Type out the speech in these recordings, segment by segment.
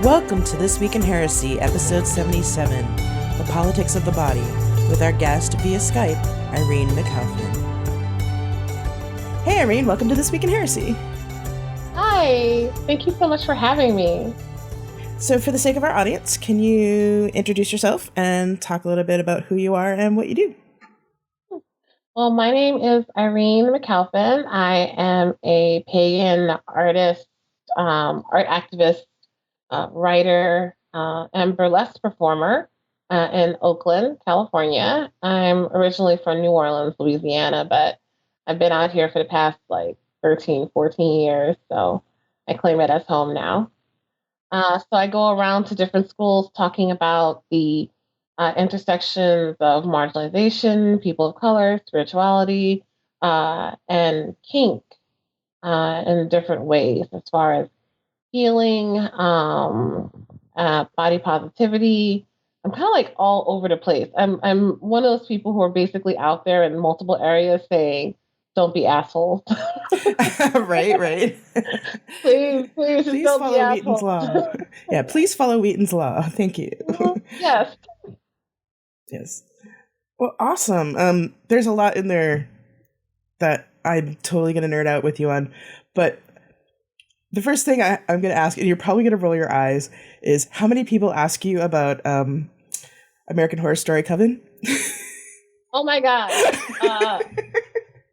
Welcome to This Week in Heresy, episode 77, The Politics of the Body, with our guest via Skype, Irene McCalphin. Hey Irene, welcome to This Week in Heresy. Hi, thank you so much for having me. So for the sake of our audience, can you introduce yourself and talk a little bit about who you are and what you do? Well, my name is Irene McCalphin. I am a pagan artist, art activist, writer, and burlesque performer in Oakland, California. I'm originally from New Orleans, Louisiana, but I've been out here for the past 13, 14 years, so I claim it as home now. So I go around to different schools talking about the intersections of marginalization, people of color, spirituality, and kink in different ways as far as healing, body positivity. I'm kind of all over the place. I'm one of those people who are basically out there in multiple areas saying, "Don't be assholes." Right. Please, Please don't follow be Wheaton's assholes. law. Yeah, please follow Wheaton's law. Thank you. Yes. Yes. Well, awesome. There's a lot in there that I'm totally going to nerd out with you on. But the first thing I'm going to ask, and you're probably going to roll your eyes, is how many people ask you about American Horror Story Coven? Oh my God.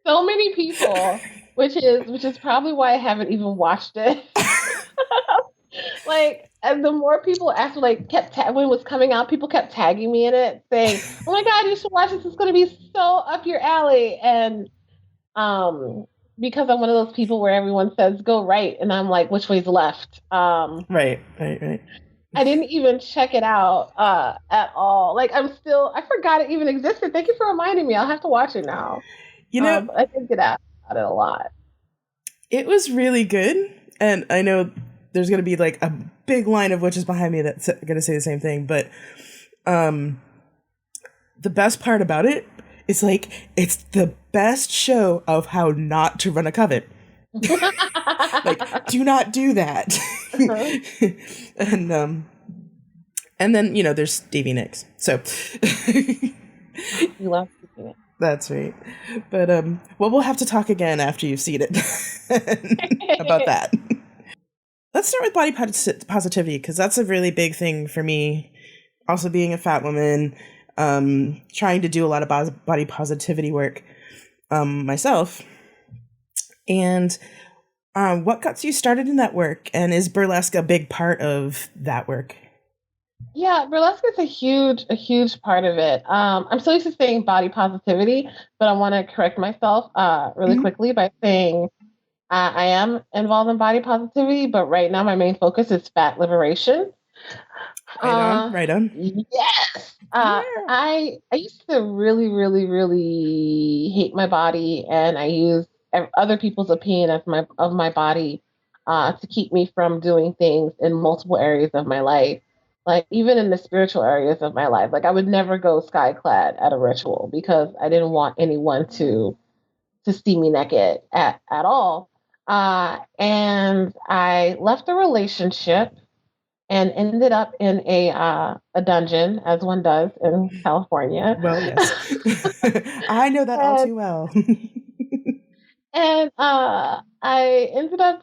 So many people, which is probably why I haven't even watched it. And the more people asked, when it was coming out, people kept tagging me in it, saying, "Oh my God, you should watch this. It's going to be so up your alley." And because I'm one of those people where everyone says go right, and I'm like, which way's left? Right. I didn't even check it out at all. I forgot it even existed. Thank you for reminding me. I'll have to watch it now. I think about it a lot. It was really good, and I know there's going to be a big line of witches behind me that's going to say the same thing, but the best part about it is it's the best show of how not to run a coven. Do not do that. And then there's Stevie Nicks. So You love Stevie Nicks. That's right. But we'll have to talk again after you've seen it about that. Let's start with body positivity, because that's a really big thing for me. Also, being a fat woman, trying to do a lot of body positivity work myself. And what got you started in that work? And is burlesque a big part of that work? Yeah, burlesque is a huge part of it. I'm so used to saying body positivity, but I want to correct myself really quickly by saying I am involved in body positivity, but right now my main focus is fat liberation. Right on. Yes. I used to really, really, really hate my body, and I use other people's opinion of my body to keep me from doing things in multiple areas of my life. Even in the spiritual areas of my life. I would never go skyclad at a ritual because I didn't want anyone to see me naked at all. And I left a relationship and ended up in a dungeon, as one does in California. Well, yes. I know that all too well. And I ended up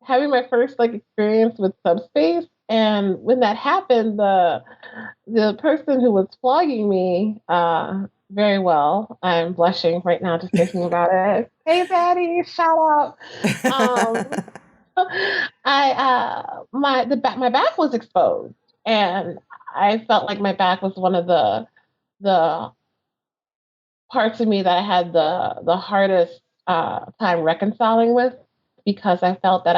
having my first experience with subspace. And when that happened, the person who was flogging me very well, I'm blushing right now just thinking about it. Hey, Daddy, shout out. My back was exposed, and I felt like my back was one of the parts of me that I had the hardest time reconciling with, because I felt that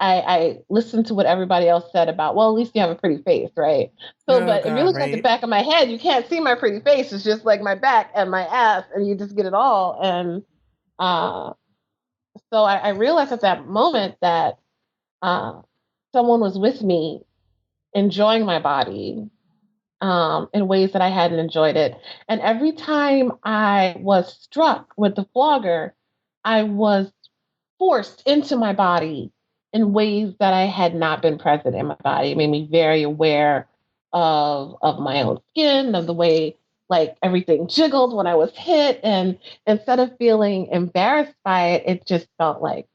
I listened to what everybody else said about, well, at least you have a pretty face, right? So, but if you look at the back of my head, you can't see my pretty face. It's just my back and my ass, and you just get it all. And so I realized at that moment that someone was with me, enjoying my body in ways that I hadn't enjoyed it. And every time I was struck with the flogger, I was forced into my body in ways that I had not been present in my body. It made me very aware of my own skin, of the way like everything jiggled when I was hit. And instead of feeling embarrassed by it, it just felt like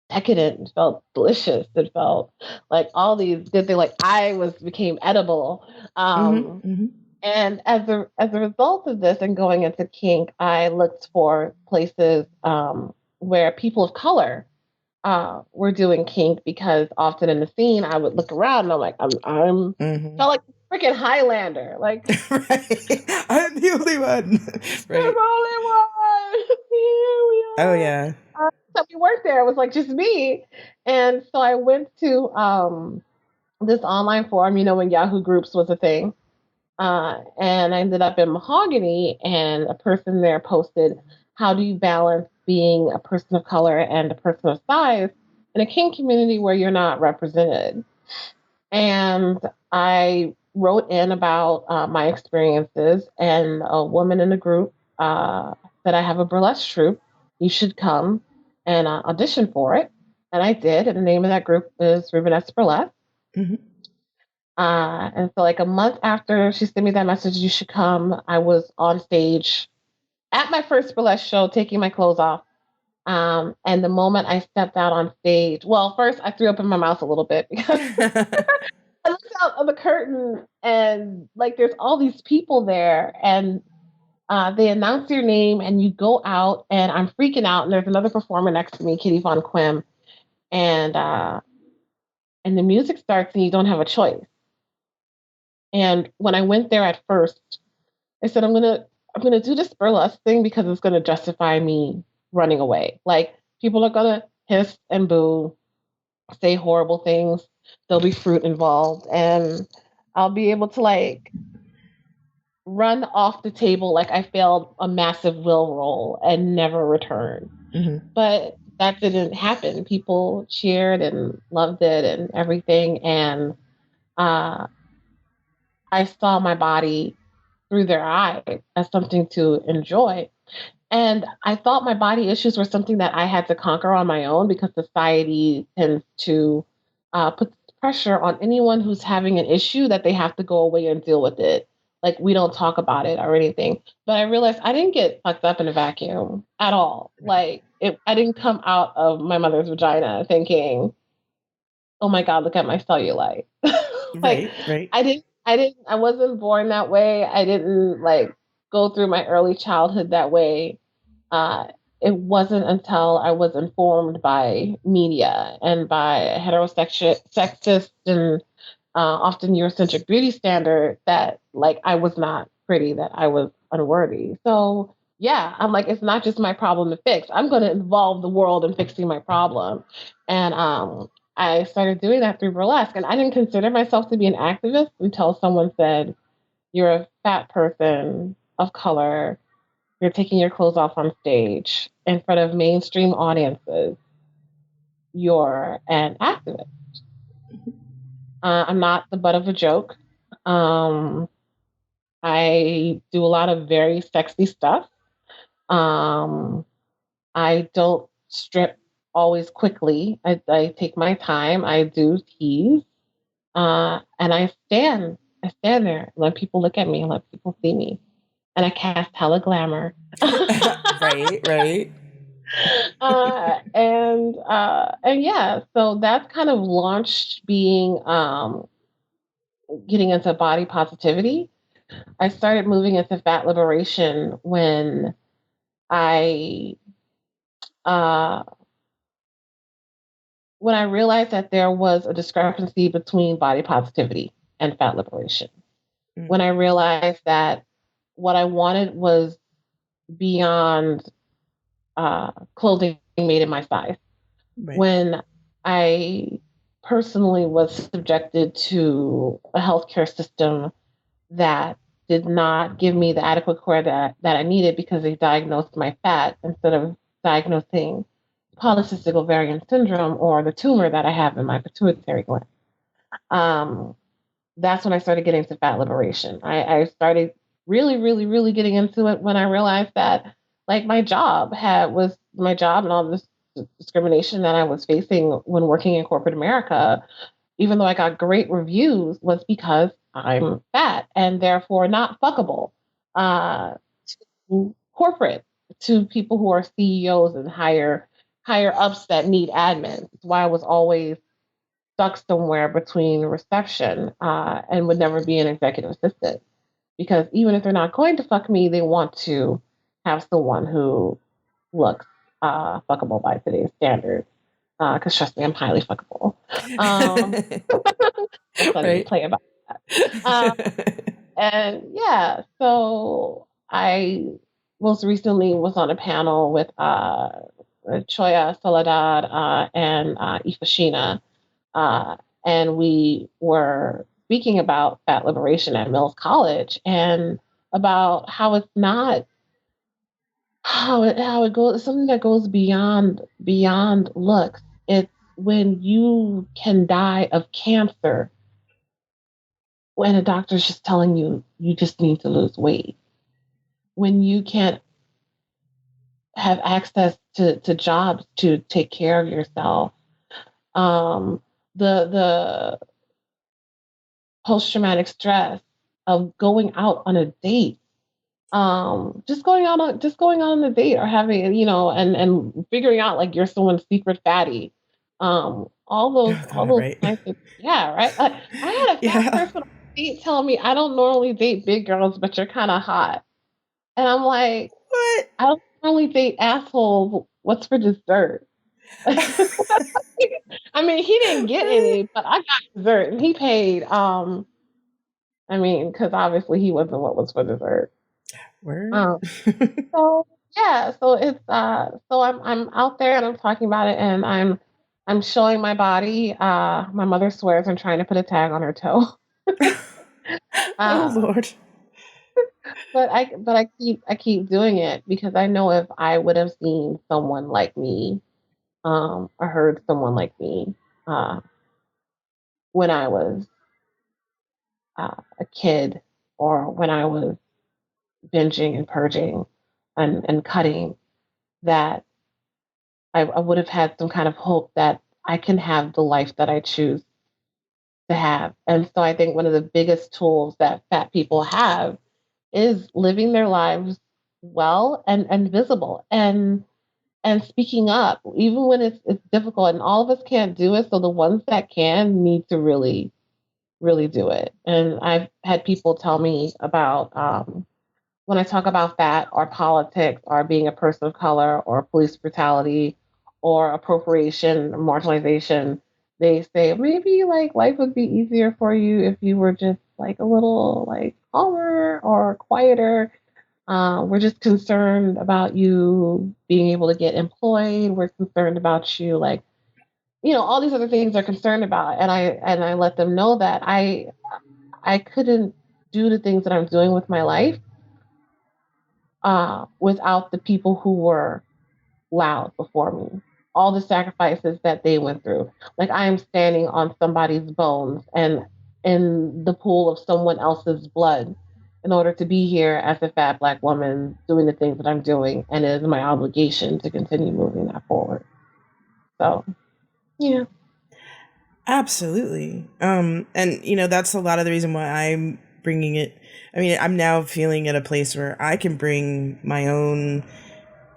decadent. It felt delicious. It felt like all these good things. Like I was became edible. Mm-hmm. Um, Mm-hmm. and as a result of this and going into kink, I looked for places where people of color were doing kink, because often in the scene I would look around and I'm like, I'm Mm-hmm. felt like a freaking Highlander. Like Right. I'm the only one. there's Right. only one. Here we Oh are. yeah. So we worked there. It was like just me. And so I went to this online forum, when Yahoo Groups was a thing. And I ended up in Mahogany, and a person there posted, how do you balance being a person of color and a person of size in a kink community where you're not represented? And I wrote in about my experiences, and a woman in the group said, I have a burlesque troupe. You should come and audition for it. And I did. And the name of that group is Rubenesque Burlesque. Mm-hmm. And so, like a month after she sent me that message, you should come, I was on stage at my first burlesque show, taking my clothes off. And the moment I stepped out on stage, well, first I threw up in my mouth a little bit because I looked out of the curtain and like there's all these people there, and they announce your name and you go out, and I'm freaking out. And there's another performer next to me, Kitty Von Quim, and the music starts and you don't have a choice. And when I went there at first, I said, I'm gonna do this burlesque thing because it's gonna justify me running away. Like people are gonna hiss and boo, say horrible things. There'll be fruit involved, and I'll be able to like run off the table like I failed a massive will roll and never return. Mm-hmm. But that didn't happen. People cheered and loved it and everything, and uh, I saw my body through their eyes as something to enjoy. And I thought my body issues were something that I had to conquer on my own, because society tends to put pressure on anyone who's having an issue that they have to go away and deal with it. Like we don't talk about it or anything. But I realized I didn't get fucked up in a vacuum at all. Like I didn't come out of my mother's vagina thinking, oh my God, look at my cellulite. Like Right. Right. I wasn't born that way. I didn't like go through my early childhood that way. uh, it wasn't until I was informed by media and by heterosexual, sexist, and often Eurocentric beauty standard that like I was not pretty, that I was unworthy. So yeah, I'm like, it's not just my problem to fix. I'm going to involve the world in fixing my problem. And I started doing that through burlesque. And I didn't consider myself to be an activist until someone said, you're a fat person of color, you're taking your clothes off on stage in front of mainstream audiences, you're an activist. I'm not the butt of a joke. Um, I do a lot of very sexy stuff. Um, I don't strip always quickly. I take my time. I do tease. And I stand. I stand there and let people look at me and let people see me. And I cast hella glamour. Right. Right. And yeah, so that's kind of launched being getting into body positivity. I started moving into fat liberation I uh, when I realized that there was a discrepancy between body positivity and fat liberation. Mm. When I realized that what I wanted was beyond clothing made in my size. Right. When I personally was subjected to a healthcare system that did not give me the adequate care that I needed, because they diagnosed my fat instead of diagnosing polycystic ovarian syndrome or the tumor that I have in my pituitary gland. Um, that's when I started getting into fat liberation. I started really, really, really getting into it when I realized that like my job and all this discrimination that I was facing when working in corporate America, even though I got great reviews, was because I'm fat and therefore not fuckable. To corporate, to people who are CEOs and higher ups that need admins. That's why I was always stuck somewhere between reception and would never be an executive assistant. Because even if they're not going to fuck me, they want to have someone who looks fuckable by today's standards. Because trust me, I'm highly fuckable. That's funny to Right. play about that. And yeah, so I most recently was on a panel with Choya Soledad and Ifashina, uh, and we were speaking about fat liberation at Mills College and about how it's not how it goes something that goes beyond looks. It's when you can die of cancer when a doctor's just telling you you just need to lose weight, when you can't have access to jobs to take care of yourself. The post traumatic stress of going out on a date, just going on a date or having and figuring out like you're someone's secret fatty. Oh All God, those right. kinds of yeah, right. I had a fat Yeah. person on a date telling me I don't normally date big girls, but you're kind of hot, and I'm like, What? I don't normally date assholes. What's for dessert? I mean, he didn't get Right. any, but I got dessert, and he paid. I mean, because obviously he wasn't what was for dessert. Word. Um, so yeah, so it's so I'm out there and I'm talking about it, and I'm showing my body. My mother swears I'm trying to put a tag on her toe. Oh Uh, Lord. but I keep doing it because I know if I would have seen someone like me, or heard someone like me, uh, when I was a kid, or when I was binging and purging and cutting, that I would have had some kind of hope that I can have the life that I choose to have. And so I think one of the biggest tools that fat people have is living their lives well and visible and speaking up, even when it's difficult. And all of us can't do it. So the ones that can need to really do it. And I've had people tell me about when I talk about that or politics or being a person of color or police brutality or appropriation, marginalization, they say maybe like life would be easier for you if you were just like a little like calmer or quieter. We're just concerned about you being able to get employed. We're concerned about you like all these other things they're concerned about, and I let them know that I couldn't do the things that I'm doing with my life without the people who were loud before me. All the sacrifices that they went through. Like I am standing on somebody's bones and in the pool of someone else's blood in order to be here as a fat Black woman doing the things that I'm doing. And it is my obligation to continue moving that forward. So, yeah. Absolutely. And that's a lot of the reason why I'm bringing it. I mean, I'm now feeling at a place where I can bring my own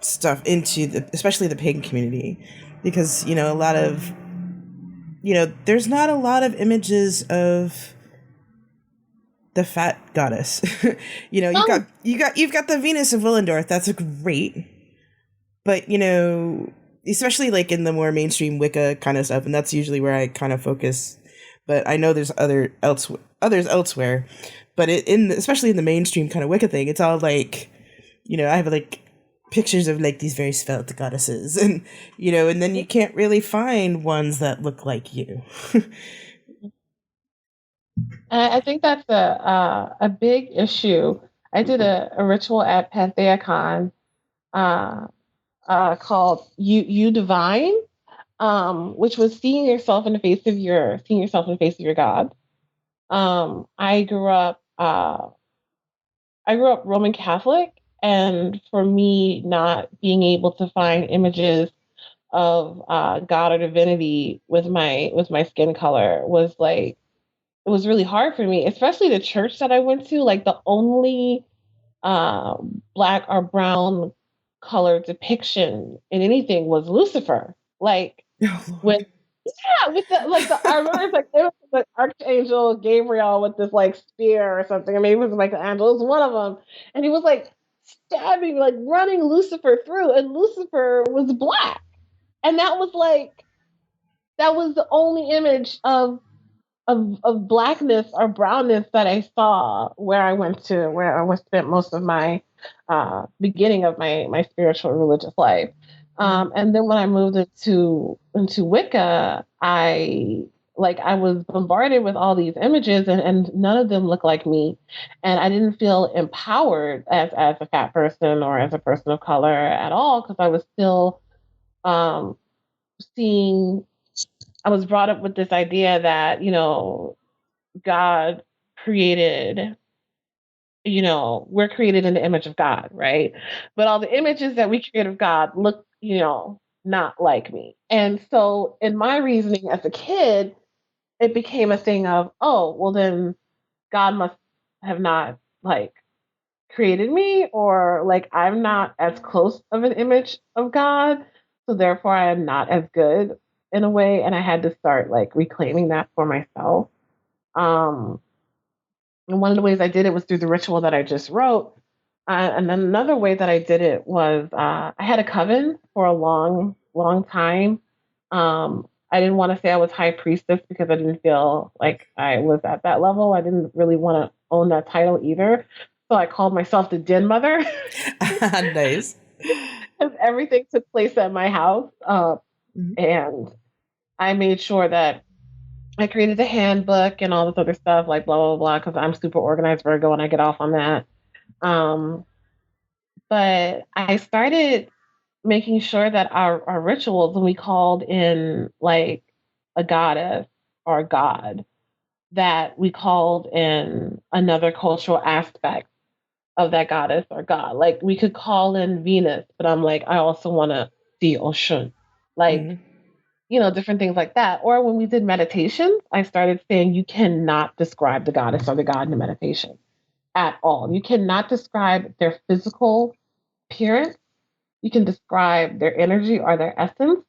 stuff into especially the pagan community, because a lot of there's not a lot of images of the fat goddess. Oh, You've got the Venus of Willendorf. That's great, but especially like in the more mainstream Wicca kind of stuff, and that's usually where I kind of focus. But I know there's others elsewhere. But especially in the mainstream kind of Wicca thing, it's all like, I have like pictures of like these very svelte goddesses, and and then you can't really find ones that look like you. I think that's a big issue. I did a ritual at PantheaCon uh, called "You Divine," which was seeing yourself in the face of your God. Um, I grew up uh, I grew up Roman Catholic, and for me, not being able to find images of God or divinity with my skin color was like it was really hard for me, especially the church that I went to. Like the only black or brown color depiction in anything was Lucifer. Like Oh with Lord. yeah, with the like the I remember it's like it was like Archangel Gabriel with this like spear or something. I mean, it was Michelangelo, it was one of them, and he was like stabbing, like running Lucifer through, and Lucifer was black, and that was like that was the only image of blackness or brownness that I saw where I went to, where I was spent most of my beginning of my spiritual religious life. Mm. And then when I moved into Wicca, I was bombarded with all these images and none of them looked like me. And I didn't feel empowered as a fat person or as a person of color at all because I was still um, seeing I was brought up with this idea that, God created, we're created in the image of God, right? But all the images that we create of God look, not like me. And so in my reasoning as a kid, it became a thing of, oh, well, then God must have not like created me, or like I'm not as close of an image of God. So therefore I am not as good in a way. And I had to start like reclaiming that for myself. Um, and one of the ways I did it was through the ritual that I just wrote. And then another way that I did it was I had a coven for a long, long time. I didn't want to say I was high priestess because I didn't feel like I was at that level. I didn't really want to own that title either. So I called myself the Den Mother Nice. because everything took place at my house. Mhm. And I made sure that I created the handbook and all this other stuff, like blah, blah, blah, because I'm super organized Virgo and I get off on that. Um, but I started making sure that our rituals, when we called in like a goddess or a god, that we called in another cultural aspect of that goddess or god. Like we could call in Venus, but I'm like, I also want to see Oshun. Like, Mm. different things like that. Or when we did meditation, I started saying you cannot describe the goddess or the god in a meditation at all. You cannot describe their physical appearance. You can describe their energy or their essence,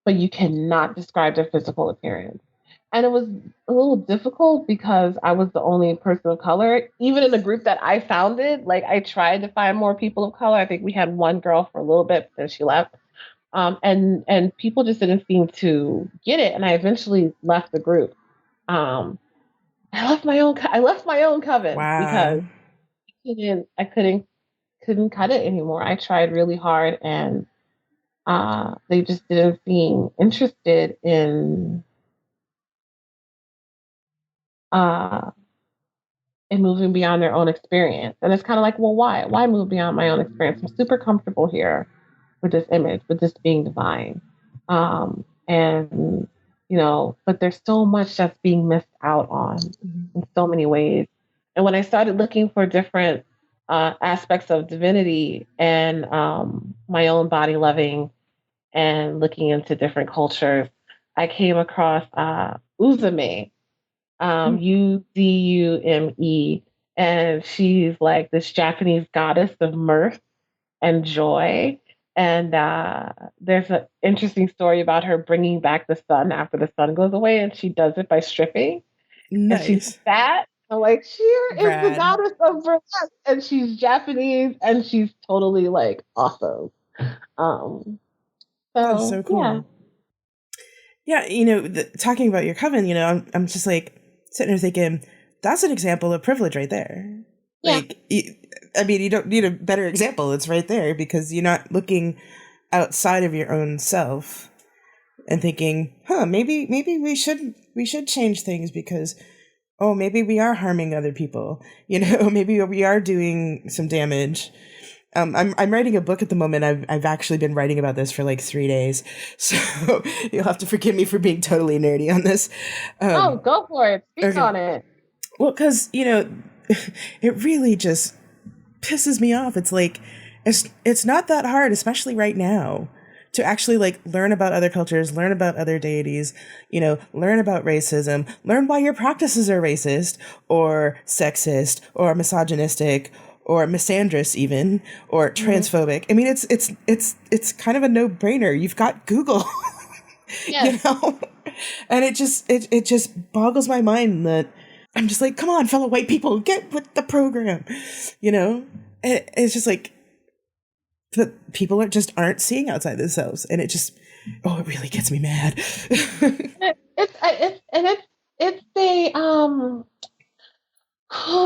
but you cannot describe their physical appearance. And it was a little difficult because I was the only person of color. Even in the group that I founded, like I tried to find more people of color. I think we had one girl for a little bit, but then she left. And people just didn't seem to get it. And I eventually left the group. Um, I left my own coven because Wow. I couldn't cut it anymore. I tried really hard, and they just didn't seem interested uh, in moving beyond their own experience. And it's kind of like, well, why? Why move beyond my own experience? I'm super comfortable here with this image, with this being divine. And, but there's so much that's being missed out on Mhm. in so many ways. And when I started looking for different aspects of divinity and my own body loving and looking into different cultures, I came across Uzume, Mm. Udume, and she's like this Japanese goddess of mirth and joy. And there's an interesting story about her bringing back the sun after the sun goes away, and she does it by stripping. And she's Nice. fat. I'm like, Sheer is the Rad. goddess of burlesque, and she's Japanese, and she's totally like awesome. Um, That's so so yeah, cool. Yeah, talking about your coven, I'm just like sitting there thinking, that's an example of privilege right there. yeah. Like, I mean, you don't need a better example. It's right there because you're not looking outside of your own self and thinking, maybe we should change things because, oh, maybe we are harming other people. Maybe we are doing some damage. I'm writing a book at the moment. I've actually been writing about this for like 3 days, so you'll have to forgive me for being totally nerdy on this. Oh, Um, go for it. Speak okay, on it. well, because it really just pisses me off. It's like it's not that hard, especially right now, to actually like learn about other cultures, learn about other deities, learn about racism, learn why your practices are racist or sexist or misogynistic or misandrous even, or transphobic. I mean, it's kind of a no-brainer. You've got Google. Yes. And it just boggles my mind that I'm just like, come on, fellow white people, get with the program. It's just like that people aren't seeing outside themselves, and it really gets me mad. It's a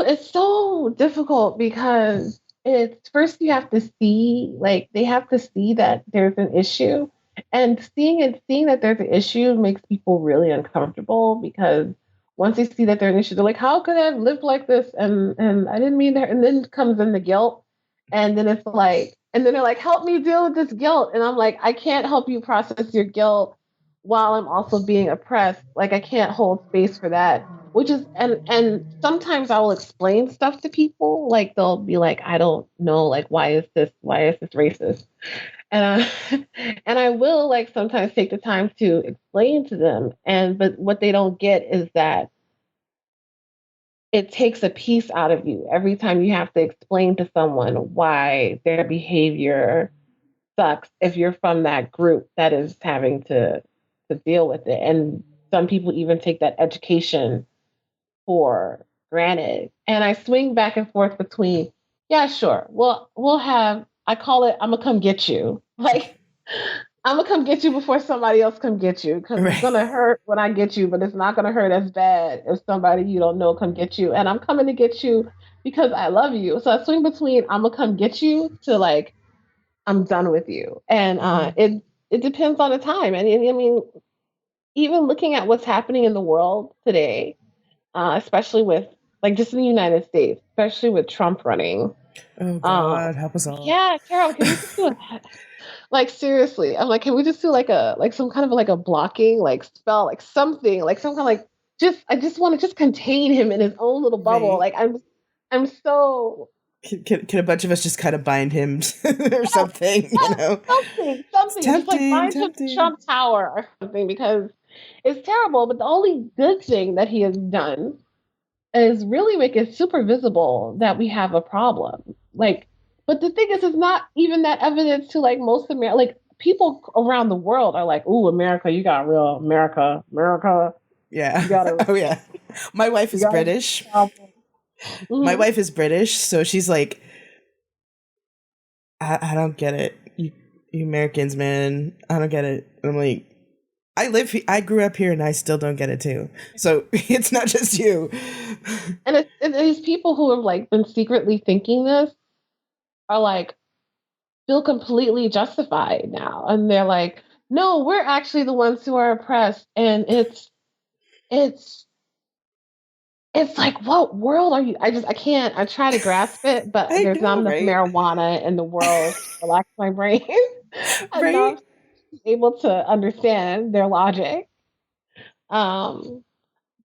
it's so difficult because it's first you have to see, like, they have to see that there's an issue, and seeing that there's an issue makes people really uncomfortable because once they see that there's an issue, they're like, how could I have lived like this? And I didn't mean that. And then comes in the guilt. And then it's like, and then they're like, help me deal with this guilt. And I'm like, I can't help you process your guilt while I'm also being oppressed. Like, I can't hold space for that. Which is, and sometimes I will explain stuff to people. Like, they'll be like, I don't know, like, why is this racist? And and I will, like, sometimes take the time to explain to them. But what they don't get is that it takes a piece out of you every time you have to explain to someone why their behavior sucks if you're from that group that is having to deal with it. And some people even take that education for granted. And I swing back and forth between, yeah, sure. Well, we'll have, I call it, I'm gonna come get you. Like, I'm gonna come get you before somebody else come get you because it's Right. gonna hurt when I get you, but it's not gonna hurt as bad if somebody you don't know come get you. And I'm coming to get you because I love you. So I swing between I'm gonna come get you to, like, I'm done with you. And it depends on the time. And I mean, even looking at what's happening in the world today, especially with, like, just in the United States, especially with Trump running. Oh Um, God, help us all. yeah, Carol, can we just do like, seriously? I'm like, can we just do like some kind of like a blocking like spell, like something, like some kind of like just I just want to just contain him in his own little bubble. Right. Like, I'm so Can a bunch of us just kind of bind him or yes, something? yes, It's something, just like tempting, bind him to tempting. Trump Tower or something because it's terrible. But the only good thing that he has done is really make it super visible that we have a problem. Like, but the thing is, it's not even that evidence to, like, most America. Like, people around the world are like, "Ooh, America, you got real America, Yeah. you got a, Oh yeah. My wife you is got a British. problem." My Mhm. wife is British, so she's like, I don't get it. You Americans, man. I don't get it. I'm like, I grew up here and I still don't get it too. So it's not just you. And these people who have, like, been secretly thinking this are like feel completely justified now, and they're like, "No, we're actually the ones who are oppressed," and it's it's like, what world are you? I can't. I try to grasp it, but I there's not know, enough right? marijuana in the world to relax my brain Right? enough to be able to understand their logic. Um,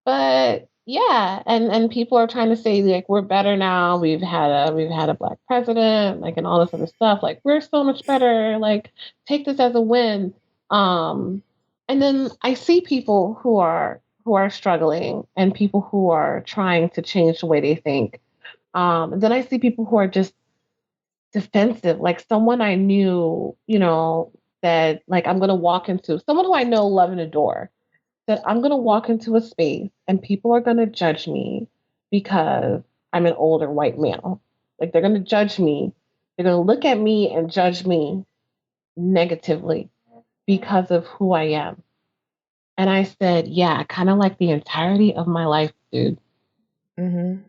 but yeah, and people are trying to say, like, we're better now. We've had a black president, like, and all this other stuff. Like, we're so much better. Like, take this as a win. Um, and then I see people who are struggling and people who are trying to change the way they think. And then I see people who are just defensive, like someone I knew, that, like, I'm gonna walk into someone who I know, love, and adore, that I'm going to walk into a space and people are going to judge me because I'm an older white male. Like, they're going to judge me. They're going to look at me and judge me negatively because of who I am. And I said, yeah, kind of like the entirety of my life, dude. Mm-hmm. Kind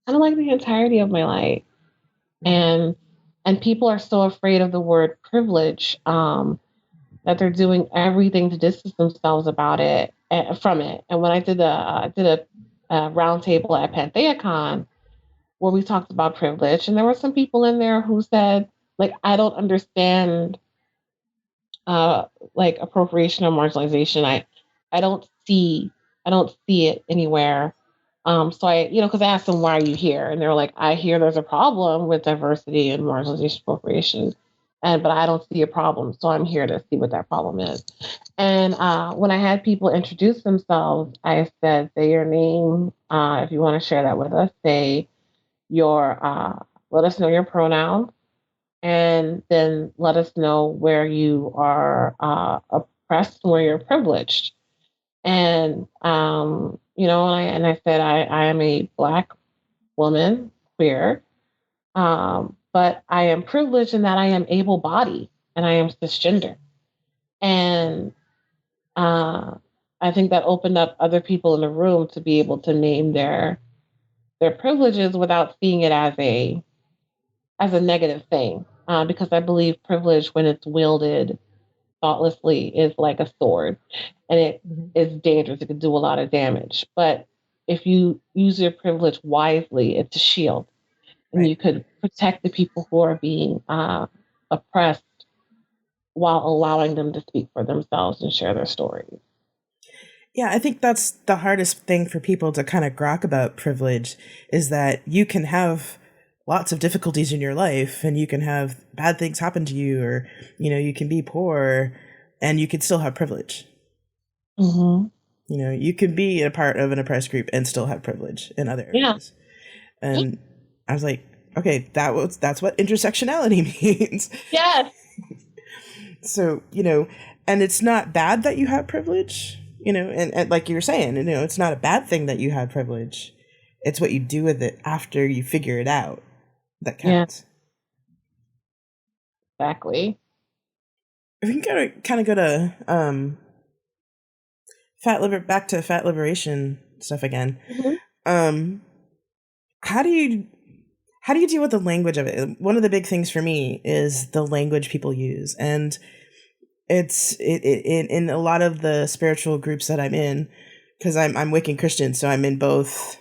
of like the entirety of my life. Mm-hmm. And people are so afraid of the word privilege, that they're doing everything to distance themselves about it, from it. And when I did a round table at PantheaCon where we talked about privilege, and there were some people in there who said, like, I don't understand, uh, like, appropriation or marginalization. I don't see I don't see it anywhere. So because I asked them, why are you here? And they were like, I hear there's a problem with diversity and marginalization appropriation. but I don't see a problem, so I'm here to see what that problem is. And when I had people introduce themselves, I said, say your name, if you want to share that with us. Say your, let us know your pronouns, and then let us know where you are oppressed, where you're privileged. And and I said I am a Black woman, queer, but I am privileged in that I am able-bodied and I am cisgender. And uh, I think that opened up other people in the room to be able to name their privileges without seeing it as a negative thing. Because I believe privilege, when it's wielded thoughtlessly, is like a sword, and it is dangerous. It can do a lot of damage. But if you use your privilege wisely, it's a shield, and you could protect the people who are being oppressed while allowing them to speak for themselves and share their stories. Yeah, I think that's the hardest thing for people to kind of grok about privilege, is that you can have lots of difficulties in your life and you can have bad things happen to you, or, you can be poor and you can still have privilege. Mm-hmm. You can be a part of an oppressed group and still have privilege in other areas. Yeah. And I was like, okay, that's what intersectionality means. Yes. So, and it's not bad that you have privilege, and like you were saying, it's not a bad thing that you have privilege. It's what you do with it after you figure it out that counts. Yeah. Exactly. If we can kind of go to back to fat liberation stuff again. Mm-hmm. How do you deal with the language of it? One of the big things for me is the language people use, and it's in a lot of the spiritual groups that I'm in, because I'm Wiccan Christian, so I'm in both.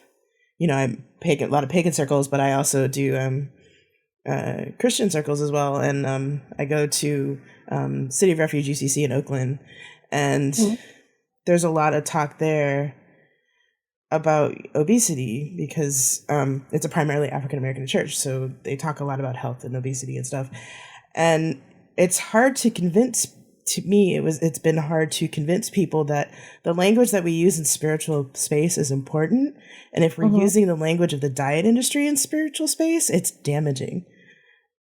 I'm a lot of pagan circles, but I also do Christian circles as well, and I go to City of Refuge UCC in Oakland, and there's a lot of talk there about obesity, because it's a primarily African American church, so they talk a lot about health and obesity and stuff, and it's hard to convince. To me, it's been hard to convince people that the language that we use in spiritual space is important, and if we're using the language of the diet industry in spiritual space, it's damaging.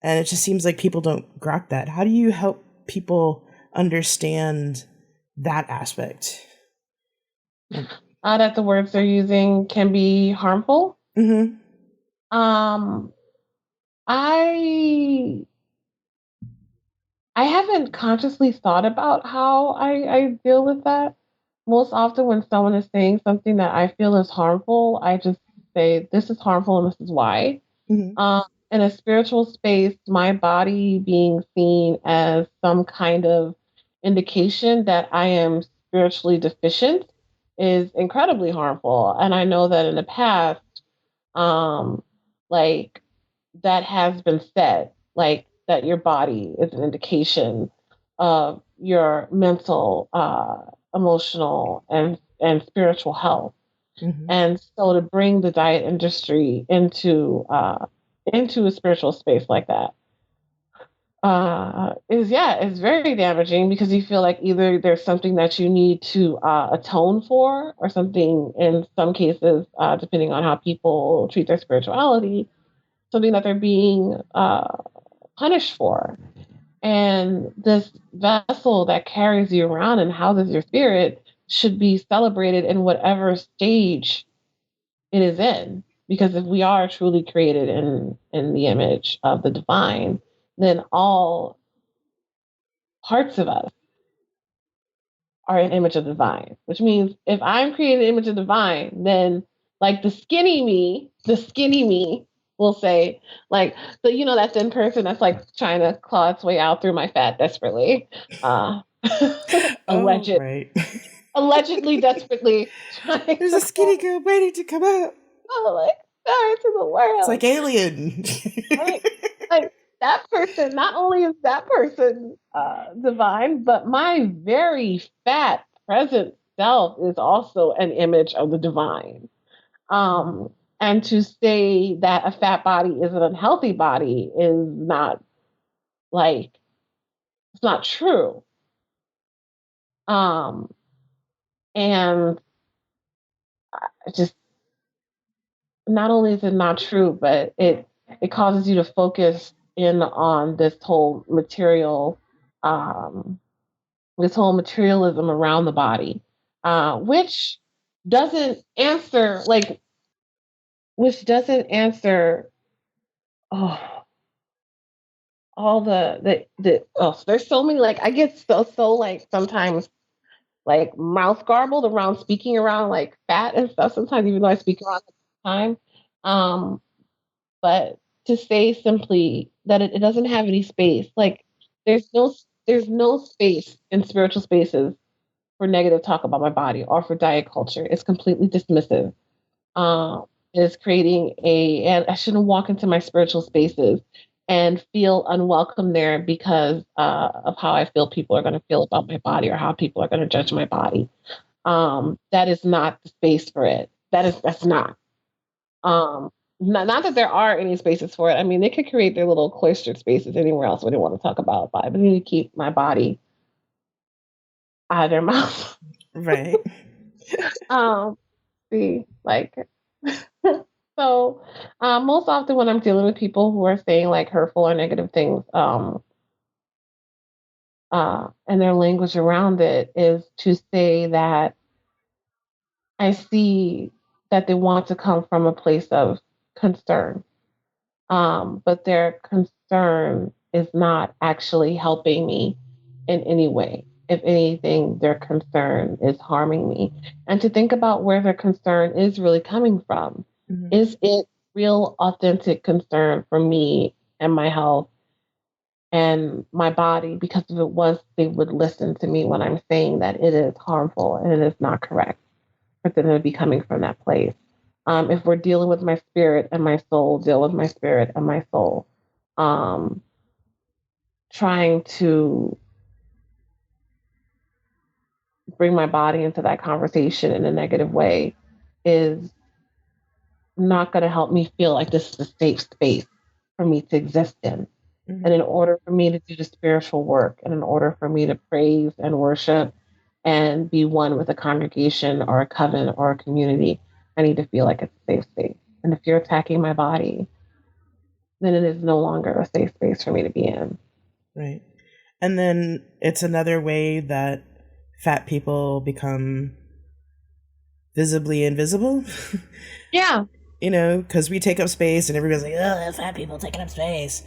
And it just seems like people don't grok that. How do you help people understand that aspect? That the words they're using can be harmful. Mm-hmm. I haven't consciously thought about how I deal with that. Most often when someone is saying something that I feel is harmful, I just say, this is harmful and this is why. Mm-hmm. In a spiritual space, my body being seen as some kind of indication that I am spiritually deficient is incredibly harmful. And I know that in the past, like that has been said, like that your body is an indication of your mental, emotional, and spiritual health. Mm-hmm. And so to bring the diet industry into a spiritual space like that is very damaging, because you feel like either there's something that you need to atone for, or something, in some cases, depending on how people treat their spirituality, something that they're being punished for. And this vessel that carries you around and houses your spirit should be celebrated in whatever stage it is in. Because if we are truly created in the image of the divine, then all parts of us are an image of the divine. Which means if I'm created in the image of the divine, then like the skinny me will say, like, so that thin person that's like trying to claw its way out through my fat desperately. Allegedly desperately trying. There's a skinny girl waiting to come out. Oh, like, sorry to the world. It's like Alien. like that person, not only is that person divine, but my very fat present self is also an image of the divine. And to say that a fat body is an unhealthy body is not like It's not true. And it just, not only is it not true, but it causes you to focus in on um, this whole materialism around the body, which doesn't answer like which doesn't answer oh, all there's so many, like I get so like sometimes like mouth garbled around speaking around like fat and stuff sometimes, even though I speak around the time. Um, but to say simply that it doesn't have any space, like there's no there's no space in spiritual spaces for negative talk about my body or for diet culture. It's completely dismissive. Um, is creating and I shouldn't walk into my spiritual spaces and feel unwelcome there because of how I feel people are going to feel about my body or how people are going to judge my body. That is not the space for it. That's not. Um, not that there are any spaces for it. I mean, they could create their little cloistered spaces anywhere else where they want to talk about body, but they need to keep my body out of their mouth. Right. um, see, like, so most often when I'm dealing with people who are saying like hurtful or negative things, and their language around it is to say that I see that they want to come from a place of concern, but their concern is not actually helping me in any way. If anything, their concern is harming me. And to think about where their concern is really coming from. Mm-hmm. Is it real, authentic concern for me and my health and my body? Because if it was, they would listen to me when I'm saying that it is harmful and it is not correct. But then it would be coming from that place. If we're dealing with my spirit and my soul, deal with my spirit and my soul. Um, Trying to bring my body into that conversation in a negative way is not going to help me feel like this is a safe space for me to exist in. Mm-hmm. And in order for me to do the spiritual work, and in order for me to praise and worship and be one with a congregation or a coven or a community, I need to feel like it's a safe space. And if you're attacking my body, then it is no longer a safe space for me to be in. Right. And then it's another way that fat people become visibly invisible. Yeah. You know, because we take up space and everybody's like, oh, fat people taking up space.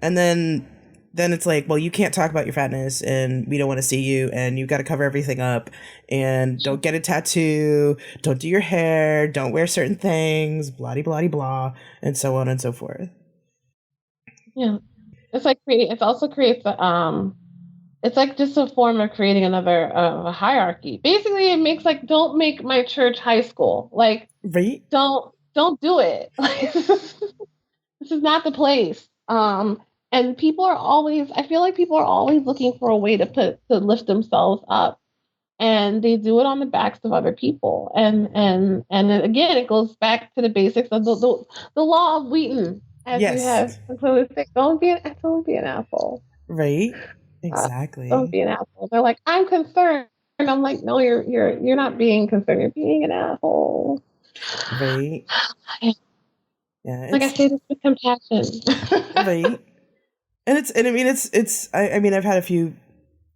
And then it's like, well, you can't talk about your fatness and we don't want to see you and you've got to cover everything up and don't get a tattoo, don't do your hair, don't wear certain things, blah, blah, blah, and so on and so forth. Yeah. It's like it also creates it's like just a form of creating another hierarchy. Basically, it makes like, don't make my church high school. Like, right? Don't do it. Like, this is not the place. And people are always, I feel like people are always looking for a way to lift themselves up, and they do it on the backs of other people. And then again, it goes back to the basics of the law of Wheaton, as you Yes. have. So it's like, don't be an asshole. Right? Uh, don't Exactly. be an asshole. They're like, I'm concerned. And I'm like, no, you're not being concerned. You're being an asshole. Right? Yeah, Like I it's say this with compassion. right. And I mean I mean I've had a few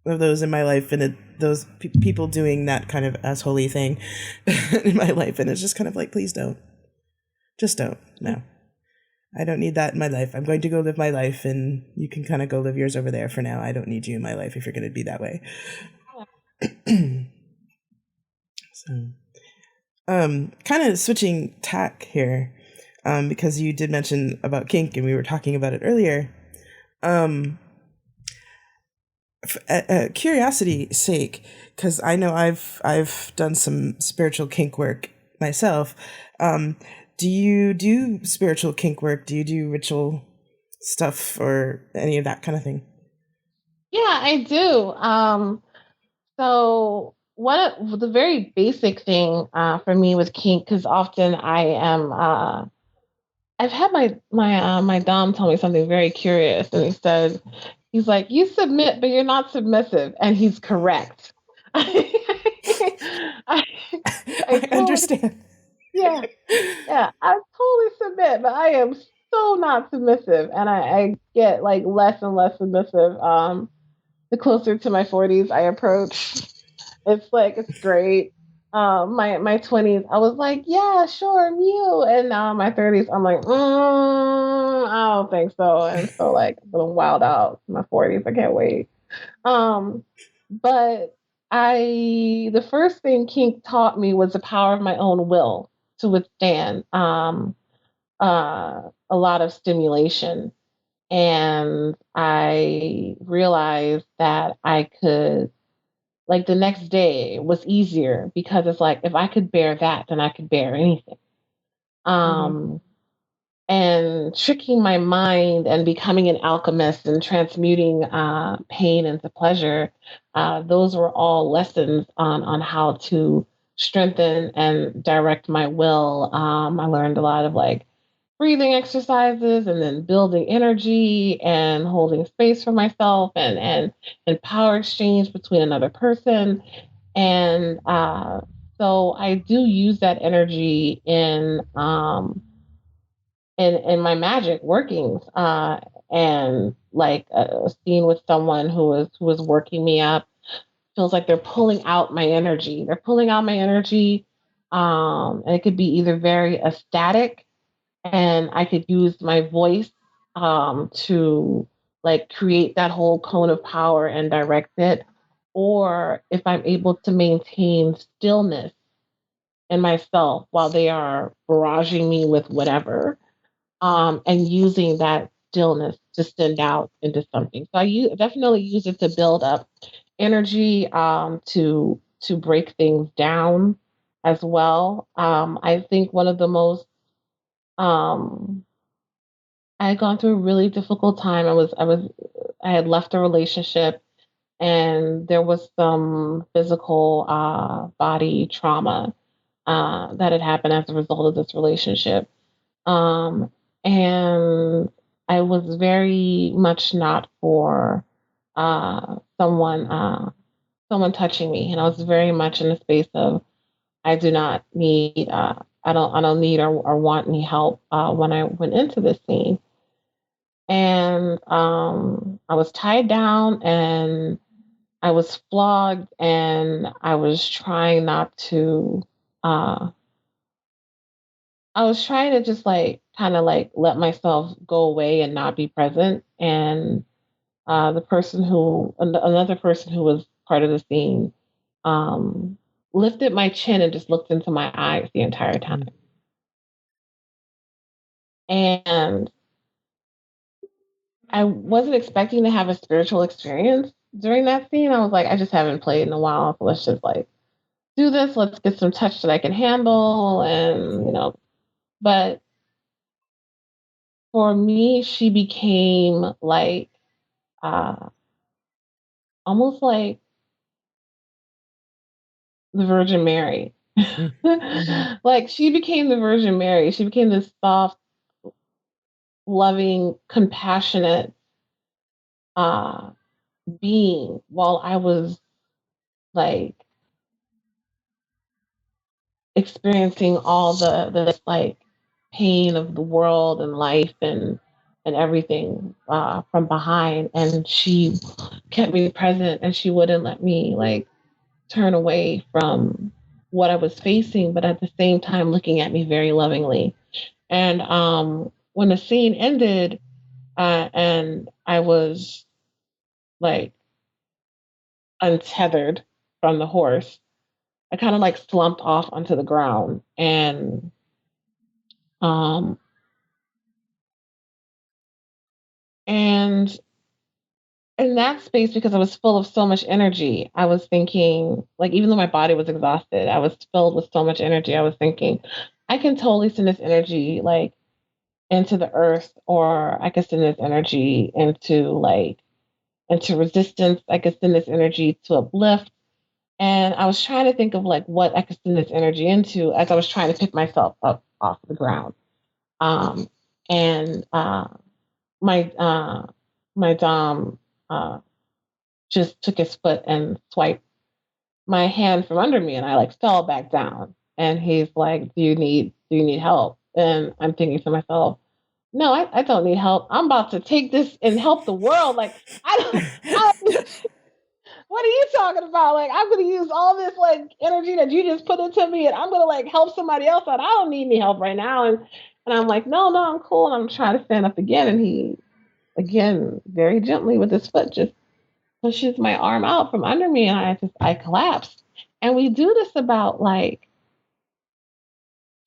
of those in my life, and those people doing that kind of assholey thing in my life, and it's just kind of like, please don't, just don't. No, I don't need that in my life. I'm going to go live my life, and you can kind of go live yours over there for now. I don't need you in my life if you're going to be that way. So, kind of switching tack here, because you did mention about kink, and we were talking about it earlier. Curiosity's sake, because I know I've done some spiritual kink work myself. Do you do spiritual kink work? Do you do ritual stuff or any of that kind of thing? Yeah, I do. So the very basic thing for me with kink, because often I am I've had my dom tell me something very curious, and he said, He's like, you submit, but you're not submissive. And he's correct. I, I I totally, understand. yeah, yeah, I totally submit, but I am so not submissive. And I get like less and less submissive. The closer to my 40s I approach. It's like it's great. My 20s, I was like, yeah, sure, Mew. And now in my 30s, I'm like, I don't think so. And so like I'm gonna wild out in my 40s. I can't wait. Um, but the first thing kink taught me was the power of my own will to withstand a lot of stimulation. And I realized that I could, like, the next day was easier because it's like if I could bear that, then I could bear anything. Mm-hmm. Um, and tricking my mind and becoming an alchemist and transmuting pain into pleasure, those were all lessons on how to strengthen and direct my will. I learned a lot of like breathing exercises and then building energy and holding space for myself and power exchange between another person. And so I do use that energy in my magic workings, and like a scene with someone who was working me up feels like they're pulling out my energy. They're pulling out my energy, and it could be either very ecstatic, and I could use my voice to like create that whole cone of power and direct it, or if I'm able to maintain stillness in myself while they are barraging me with whatever, and using that stillness to send out into something. So definitely use it to build up energy, to break things down as well. I think one of the most um, I had gone through a really difficult time. I had left a relationship, and there was some physical body trauma that had happened as a result of this relationship. Um, and I was very much not for someone touching me, and I was very much in a space of I do not need I don't need or want any help when I went into this scene. And I was tied down and I was flogged, and I was trying not to uh, I was trying to just like kind of like let myself go away and not be present. And another person who was part of the scene, um, lifted my chin and just looked into my eyes the entire time. And I wasn't expecting to have a spiritual experience during that scene. I was like, I just haven't played in a while, so let's just like do this. Let's get some touch that I can handle, and But for me, she became like uh, almost like the Virgin Mary. Mm-hmm. Like she became the Virgin Mary. She became this soft, loving, compassionate uh, being, while I was like experiencing all the like pain of the world and life and everything from behind. And she kept me present, and she wouldn't let me like turn away from what I was facing, but at the same time looking at me very lovingly. And when the scene ended, and I was like untethered from the horse, I kind of like slumped off onto the ground. Um, and in that space, because I was full of so much energy, I was thinking, like, even though my body was exhausted, I was filled with so much energy. I was thinking, I can totally send this energy like into the earth, or I could send this energy into resistance. I could send this energy to uplift. And I was trying to think of like what I could send this energy into as I was trying to pick myself up off the ground. Um, and my my dom just took his foot and swiped my hand from under me, and I like fell back down. And he's like, do you need help? And I'm thinking to myself, no, I don't need help. I'm about to take this and help the world. Like, I what are you talking about? Like, I'm gonna use all this like energy that you just put into me, and I'm gonna like help somebody else out. I don't need any help right now. And I'm like, no, I'm cool. And I'm trying to stand up again, and he again very gently with his foot just pushes my arm out from under me, and I collapsed. And we do this about like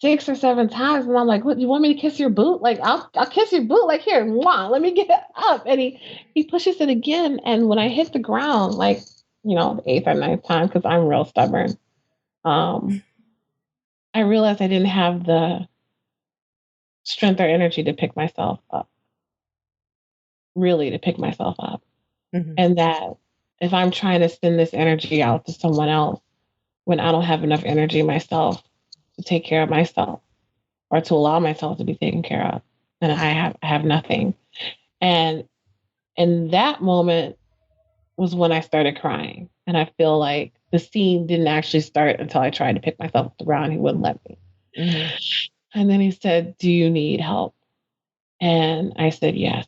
6 or 7 times, and I'm like, "What? You want me to kiss your boot? Like, I'll kiss your boot. Like, here, mwah, let me get up." And he pushes it again, and when I hit the ground, like the eighth or ninth time, because I'm real stubborn, um, I realized I didn't have the strength or energy to pick myself up, really, to pick myself up, and that if I'm trying to send this energy out to someone else when I don't have enough energy myself to take care of myself or to allow myself to be taken care of, then I have nothing. And in that moment was when I started crying. And I feel like the scene didn't actually start until I tried to pick myself off the ground. He wouldn't let me. And then he said, "Do you need help?" And I said, "Yes."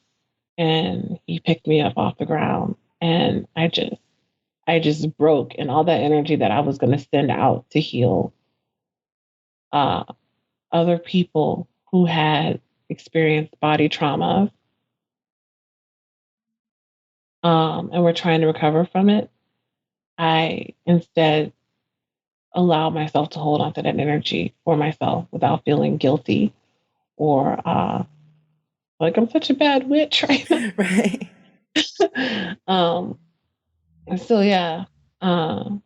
And he picked me up off the ground. And I just broke, and all that energy that I was going to send out to heal uh, other people who had experienced body trauma, and were trying to recover from it, I instead allow myself to hold on to that energy for myself without feeling guilty or like I'm such a bad witch right now. Right. And so yeah, that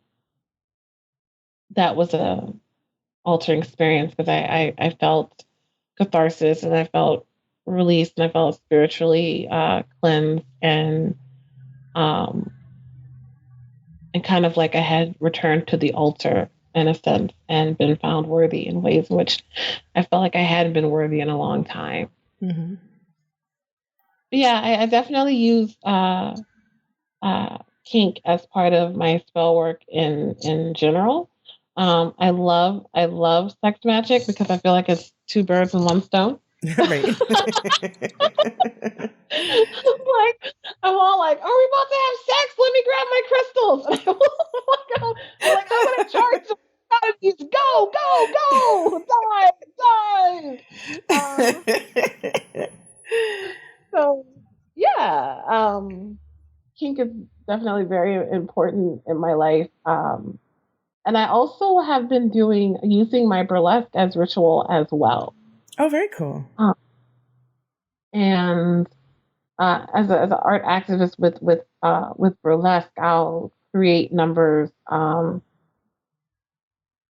was a altering experience because I felt catharsis, and I felt released, and I felt spiritually cleansed, um, and kind of like I had returned to the altar in a sense and been found worthy in ways in which I felt like I hadn't been worthy in a long time. But yeah, I definitely use kink as part of my spell work in general. I love sex magic because I feel like it's two birds with one stone. Right. Like I'm all like, "Are we about to have sex? Let me grab my crystals." I'm like, "I'm gonna charge some out of these. Go, go, go! Die, die!" So yeah, kink is definitely very important in my life. And I also have been using my burlesque as ritual as well. Oh, very cool. And as an art activist with burlesque, I'll create numbers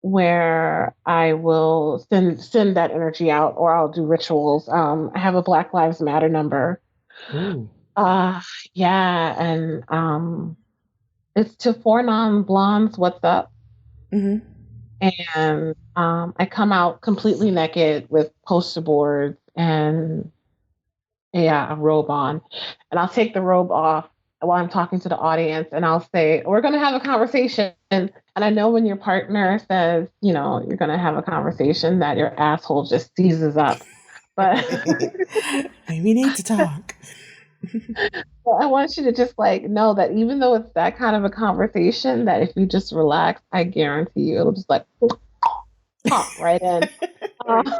where I will send that energy out, or I'll do rituals. I have a Black Lives Matter number. Ooh. Yeah, and it's to four non-blondes. What's up? And I come out completely naked with poster boards and a robe on, and I'll take the robe off while I'm talking to the audience, and I'll say, "We're going to have a conversation." And I know when your partner says, you're going to have a conversation, that your asshole just seizes up. But we need to talk. I want you to just like know that even though it's that kind of a conversation, that if you just relax, I guarantee you it'll just like pop right in. So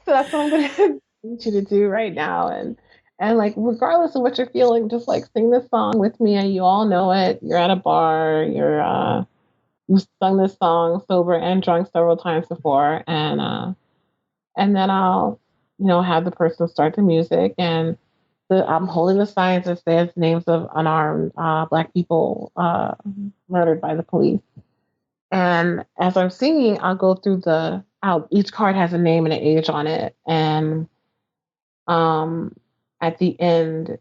that's what I'm going to need you to do right now. And like, regardless of what you're feeling, just like sing this song with me, and you all know it. You're at a bar, you've sung this song sober and drunk several times before, and then I'll, have the person start the music, and I'm holding the signs that says names of unarmed Black people murdered by the police. And as I'm singing, I'll go through each card has a name and an age on it. And at the end,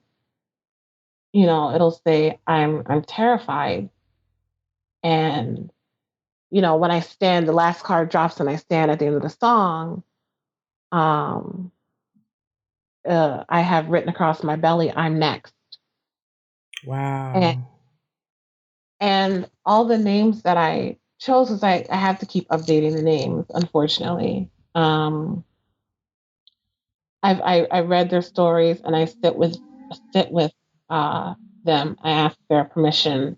it'll say, I'm terrified. And, when I stand, the last card drops and I stand at the end of the song, I have written across my belly, "I'm next." And Wow. and all the names that I chose was I have to keep updating the names, unfortunately. I read their stories and I sit with uh, them. I ask their permission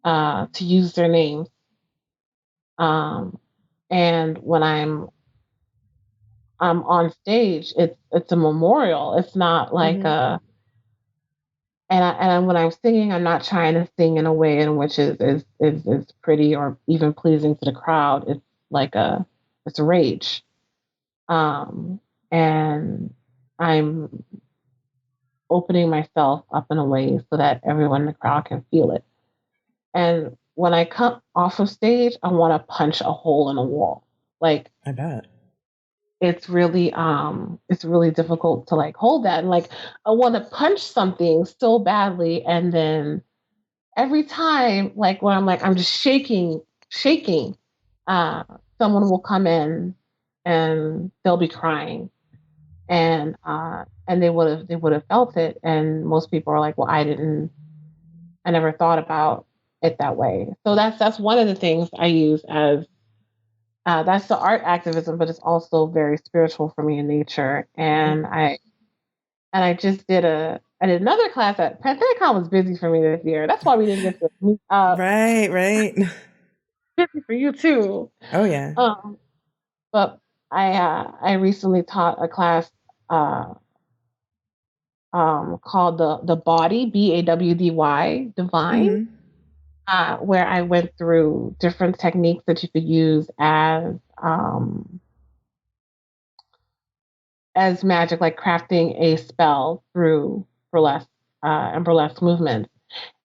to use their names. Um, and when I'm on stage, it's a memorial. It's not like Mm-hmm. a when I'm singing, I'm not trying to sing in a way in which is pretty or even pleasing to the crowd. It's like it's a rage. And I'm opening myself up in a way so that everyone in the crowd can feel it. And when I come off of stage, I want to punch a hole in a wall. Like I bet. it's really difficult to like hold that. And like I want to punch something so badly, and then every time, like when I'm like I'm just shaking, uh, someone will come in and they'll be crying, and they would have felt it, and most people are like, well, I never thought about it that way. So that's one of the things I use as that's the art activism, but it's also very spiritual for me in nature. And I just I did another class at PantheaCon was busy for me this year. That's why we didn't get to meet up. Right, right. Busy for you too. Oh yeah. Um, but I recently taught a class uh, called the Body BAWDY Divine, Mm-hmm. where I went through different techniques that you could use as magic, like crafting a spell through burlesque and burlesque movements,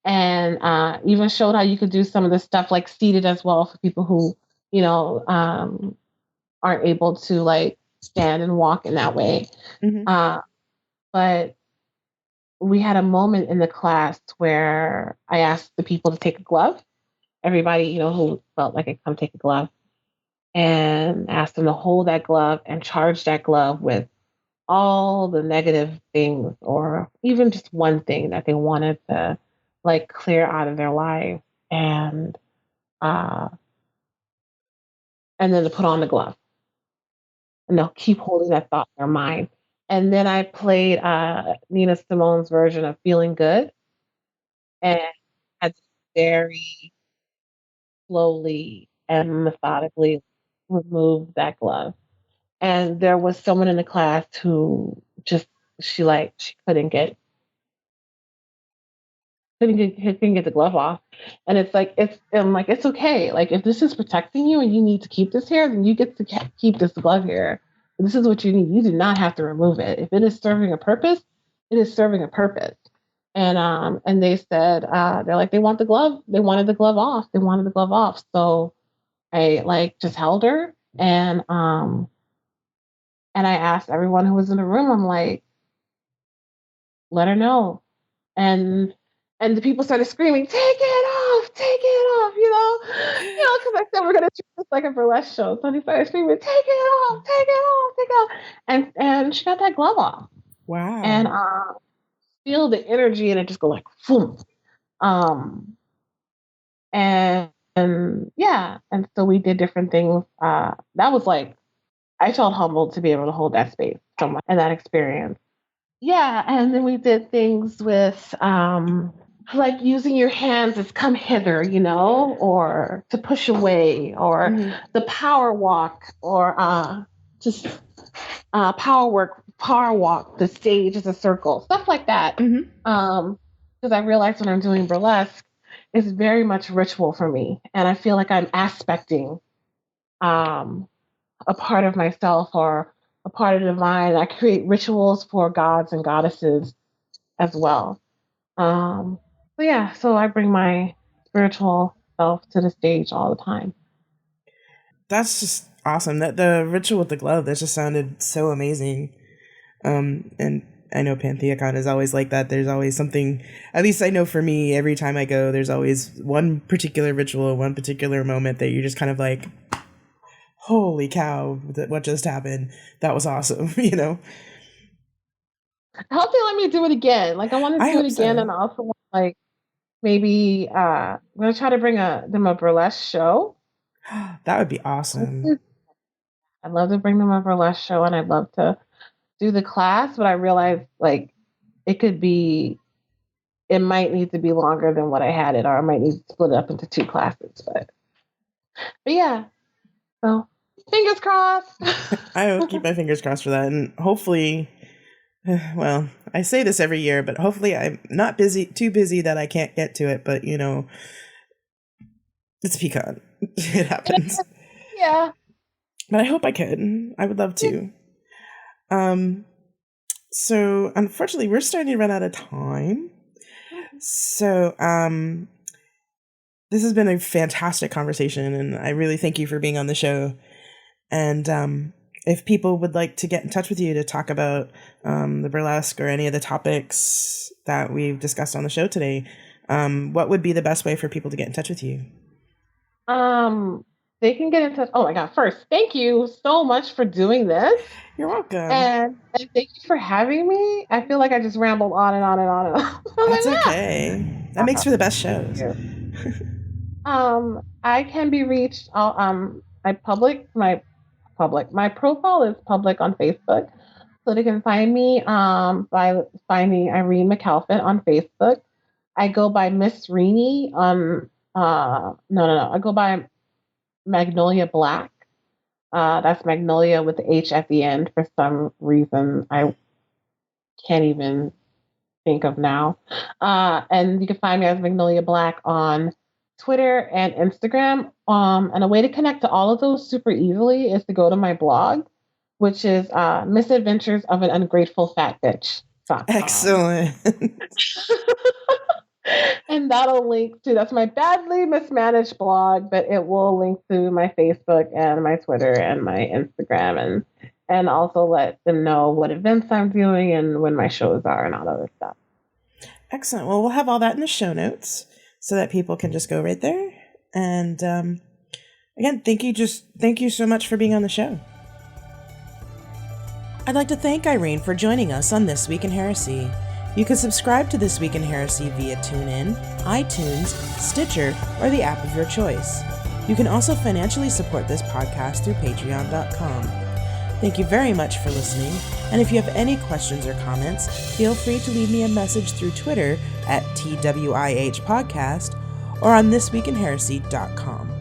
and even showed how you could do some of the stuff like seated as well for people who you know aren't able to like stand and walk in that way. Mm-hmm. Uh, but we had a moment in the class where I asked the people to take a glove. Everybody, who felt like it, come take a glove, and asked them to hold that glove and charge that glove with all the negative things or even just one thing that they wanted to like clear out of their life, and uh and then to put on the glove, and they'll keep holding that thought in their mind. And then I played Nina Simone's version of Feeling Good, and had to very slowly and methodically remove that glove. And there was someone in the class who just she couldn't get the glove off. And it's like I'm like, it's okay. Like if this is protecting you and you need to keep this here, then you get to keep this glove here. This is what you need. You do not have to remove it. If it is serving a purpose, it is serving a purpose. And they said they're like they want the glove. They wanted the glove off. They wanted the glove off. So I like just held her, and I asked everyone who was in the room. I'm like, let her know. And the people started screaming, take it off, because I said we're gonna treat this like a burlesque show. So they started screaming, take it off, take it off, take it off, and she got that glove off, and Wow. feel the energy, and it just go like boom, um, and yeah, and so we did different things. That was like I felt humbled to be able to hold that space so much and that experience. Yeah, and then we did things with like using your hands as come hither, or to push away, or Mm-hmm. the power walk, or just power walk the stage as a circle, stuff like that. Mm-hmm. Because I realized when I'm doing burlesque, it's very much ritual for me, and I feel like I'm aspecting um, a part of myself or a part of the divine. I create rituals for gods and goddesses as well. Um, so yeah, so I bring my spiritual self to the stage all the time. That's just awesome. That the ritual with the glove, that just sounded so amazing. And I know PantheaCon is always like that. There's always something, at least I know for me, every time I go, there's always one particular ritual, one particular moment that you're just kind of like, holy cow, what just happened? That was awesome, I hope they let me do it again. Like I want I to do it hope again, so. and I also want Like maybe I'm gonna try to bring them a burlesque show. That would be awesome. I'd love to bring them a burlesque show, and I'd love to do the class. But I realized like it could be, it might need to be longer than what I had it, or I might need to split it up into 2 classes. But yeah, so fingers crossed. I will keep my fingers crossed for that, and hopefully, well, I say this every year, but hopefully I'm not too busy that I can't get to it. But it's pecan. It happens. Yeah. But I hope I could. I would love to. So unfortunately, we're starting to run out of time. So this has been a fantastic conversation, and I really thank you for being on the show. And if people would like to get in touch with you to talk about the burlesque or any of the topics that we've discussed on the show today, what would be the best way for people to get in touch with you? They can get in touch. Oh my God. First, thank you so much for doing this. You're welcome. And thank you for having me. I feel like I just rambled on and on and on and on. That's okay. That makes for the best shows. I can be reached. My profile is public on Facebook, so they can find me by finding Irene McCalphin on Facebook. I go by Miss Rini on no. I go by Magnolia Black. That's Magnolia with the H at the end for some reason I can't even think of now. And you can find me as Magnolia Black on Twitter and Instagram. And a way to connect to all of those super easily is to go to my blog, which is Misadventures of an Ungrateful Fat Bitch. Excellent. And that'll link to, that's my badly mismanaged blog, but it will link to my Facebook and my Twitter and my Instagram, and also let them know what events I'm doing and when my shows are and all other stuff. Excellent. Well, we'll have all that in the show notes so that people can just go right there. And again, thank you so much for being on the show. I'd like to thank Irene for joining us on This Week in Heresy. You can subscribe to This Week in Heresy via TuneIn, iTunes, Stitcher, or the app of your choice. You can also financially support this podcast through patreon.com. Thank you very much for listening, and if you have any questions or comments, feel free to leave me a message through Twitter at TWIH Podcast or on thisweekinheresy.com.